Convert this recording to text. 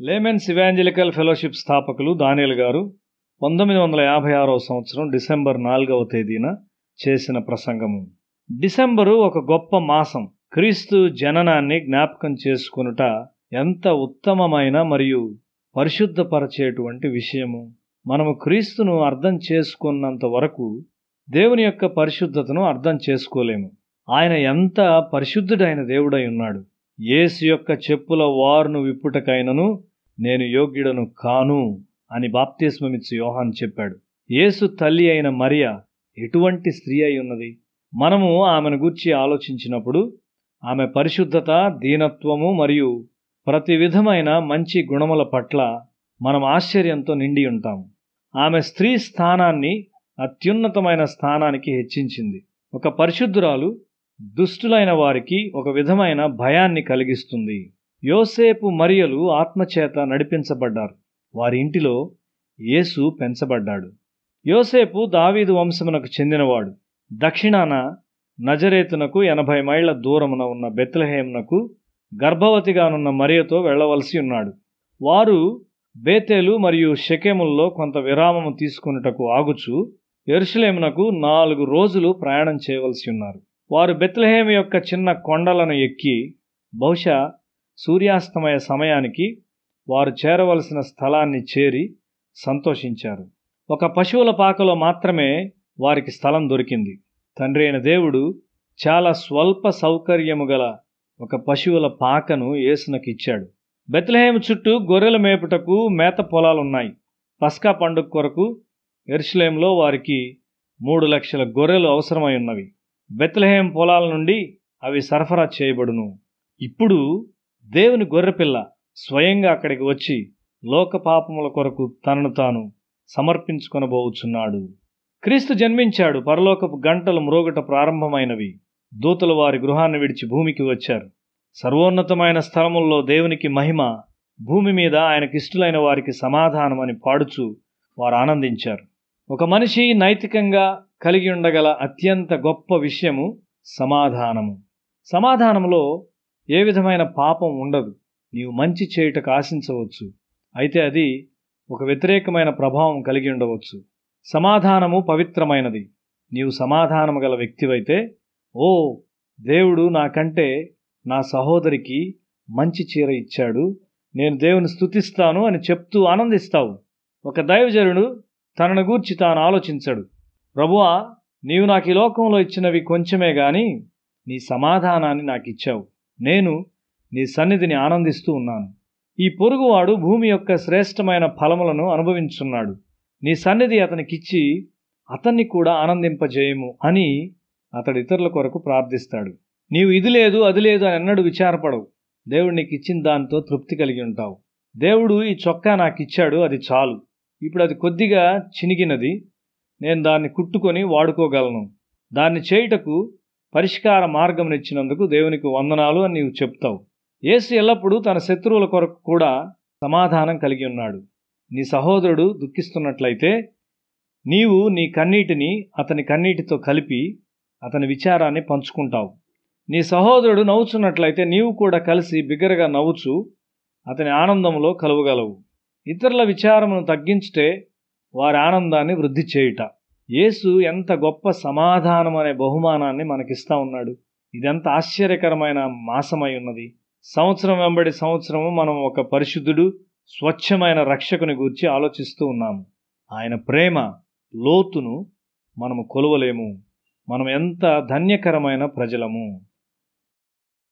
Laymen's evangelical fellowship స్థాపకులు దానియేలు గారు 1956 సంవత్సరం డిసెంబర్ 4వ తేదీన చేసిన ప్రసంగము. డిసెంబరు ఒక గొప్ప మాసం. క్రీస్తు జననాన్ని జ్ఞాపకం చేసుకొనుట ఎంత ఉత్తమమైన మరియు పరిశుద్ధపరచేటువంటి విషయము. మనము క్రీస్తును అర్థం చేసుకున్నంత వరకు దేవుని యొక్క పరిశుద్ధతను అర్థం చేసుకోలేము. ఆయన ఎంత పరిశుద్ధుడైన దేవుడై ఉన్నాడు. యేసు యొక్క చెప్పుల వారును విప్పుటకైనను నేను యోగ్యుడను కాను అని బాప్తిస్మమిచ్చు యోహాను చెప్పాడు. యేసు తల్లి అయిన మరియ ఎటువంటి స్త్రీ అయి ఉన్నది? మనము ఆమెను గూర్చి ఆలోచించినప్పుడు ఆమె పరిశుద్ధత, దీనత్వము మరియు ప్రతి విధమైన మంచి గుణముల పట్ల మనం ఆశ్చర్యంతో నిండి ఉంటాము. ఆమె స్త్రీ స్థానాన్ని అత్యున్నతమైన స్థానానికి హెచ్చించింది. ఒక పరిశుద్ధురాలు దుష్టులైన వారికి ఒక విధమైన భయాన్ని కలిగిస్తుంది. యోసేపు మరియలు ఆత్మచేత నడిపించబడ్డారు. వారి ఇంటిలో యేసు పెంచబడ్డాడు. యోసేపు దావీదు వంశమునకు చెందినవాడు. దక్షిణాన నజరేతునకు 80 మైళ్ళ దూరమున ఉన్న బెత్లెహేమునకు గర్భవతిగానున్న మరియతో వెళ్ళవలసి ఉన్నాడు. వారు బేతేలు మరియు షెకెముల్లో కొంత విరామము తీసుకొనుటకు ఆగుచు యెరూషలేమునకు 4 రోజులు ప్రయాణం చేయవలసి ఉన్నారు. వారు బెత్లెహేము యొక్క చిన్న కొండలను ఎక్కి బహుశా సూర్యాస్తమయ సమయానికి వారు చేరవలసిన స్థలాన్ని చేరి సంతోషించారు. ఒక పశువుల పాకలో మాత్రమే వారికి స్థలం దొరికింది. తండ్రి అయిన దేవుడు చాలా స్వల్ప సౌకర్యము గల ఒక పశువుల పాకను యేసునకు ఇచ్చాడు. బెత్లెహేము చుట్టూ గొర్రెల మేపుటకు మేత పొలాలున్నాయి. పస్కా పండుగ కొరకు యెరూషలేములో వారికి 3 లక్షల గొర్రెలు అవసరమై ఉన్నవి. బెత్లెహేము పొలాల నుండి అవి సరఫరా చేయబడును. ఇప్పుడు దేవుని గొర్రెపిల్ల స్వయంగా అక్కడికి వచ్చి లోక పాపముల కొరకు తనను తాను సమర్పించుకొనబోచున్నాడు. క్రీస్తు జన్మించాడు. పరలోకపు గంటలు మ్రోగట ప్రారంభమైనవి. దూతలు వారి గృహాన్ని విడిచి భూమికి వచ్చారు. సర్వోన్నతమైన స్థలముల్లో దేవునికి మహిమ, భూమి మీద ఆయనకిష్టులైన వారికి సమాధానం అని పాడుచు వారు ఆనందించారు. ఒక మనిషి నైతికంగా కలిగి ఉండగల అత్యంత గొప్ప విషయము సమాధానము. సమాధానములో ఏ విధమైన పాపం ఉండదు. నీవు మంచి చేయుటకు ఆశించవచ్చు, అయితే అది ఒక వ్యతిరేకమైన ప్రభావం కలిగి ఉండవచ్చు. సమాధానము పవిత్రమైనది. నీవు సమాధానము గల వ్యక్తివైతే, ఓ దేవుడు నాకంటే నా సహోదరికి మంచి చీర ఇచ్చాడు, నేను దేవుని స్తుతిస్తాను అని చెప్తూ ఆనందిస్తావు. ఒక దైవజనుడు తనను గూర్చి తాను ఆలోచించడు. ప్రభువా, నీవు నాకు ఈ లోకంలో ఇచ్చినవి కొంచెమే గాని నీ సమాధానాన్ని నాకు ఇచ్చావు. నేను నీ సన్నిధిని ఆనందిస్తూ ఉన్నాను. ఈ పొరుగువాడు భూమి యొక్క శ్రేష్టమైన ఫలములను అనుభవించున్నాడు. నీ సన్నిధి అతనికిచ్చి అతన్ని కూడా ఆనందింపజేయము అని అతడు ఇతరుల కొరకు ప్రార్థిస్తాడు. నీవు ఇది లేదు అది లేదు అని ఎన్నడూ విచారపడవు. దేవుడు నీకు ఇచ్చిన దాంతో తృప్తి కలిగి ఉంటావు. దేవుడు ఈ చొక్కా నాకు ఇచ్చాడు, అది చాలు. ఇప్పుడు అది కొద్దిగా చినిగినది, నేను దాన్ని కుట్టుకొని వాడుకోగలను. దాన్ని చేయుటకు పరిష్కార మార్గమునిచ్చినందుకు దేవునికి వందనాలు అని నీవు చెప్తావు. యేసు ఎల్లప్పుడూ తన శత్రువుల కొరకు కూడా సమాధానం కలిగి ఉన్నాడు. నీ సహోదరుడు దుఃఖిస్తున్నట్లయితే నీవు నీ కన్నీటిని అతని కన్నీటితో కలిపి అతని విచారాన్ని పంచుకుంటావు. నీ సహోదరుడు నవ్వుచున్నట్లయితే నీవు కూడా కలిసి బిగ్గరగా నవ్వుచు అతని ఆనందంలో కలువగలవు. ఇతరుల విచారమును తగ్గించుటే వారి ఆనందాన్ని వృద్ధి చేయుట. యేసు ఎంత గొప్ప సమాధానం అనే బహుమానాన్ని మనకిస్తా ఉన్నాడు. ఇదెంత ఆశ్చర్యకరమైన మాసమై ఉన్నది. సంవత్సరం వెంబడి సంవత్సరము మనం ఒక పరిశుద్ధుడు, స్వచ్ఛమైన రక్షకుని గూర్చి ఆలోచిస్తూ ఉన్నాము. ఆయన ప్రేమ లోతును మనము కొలువలేము. మనం ఎంత ధన్యకరమైన ప్రజలము.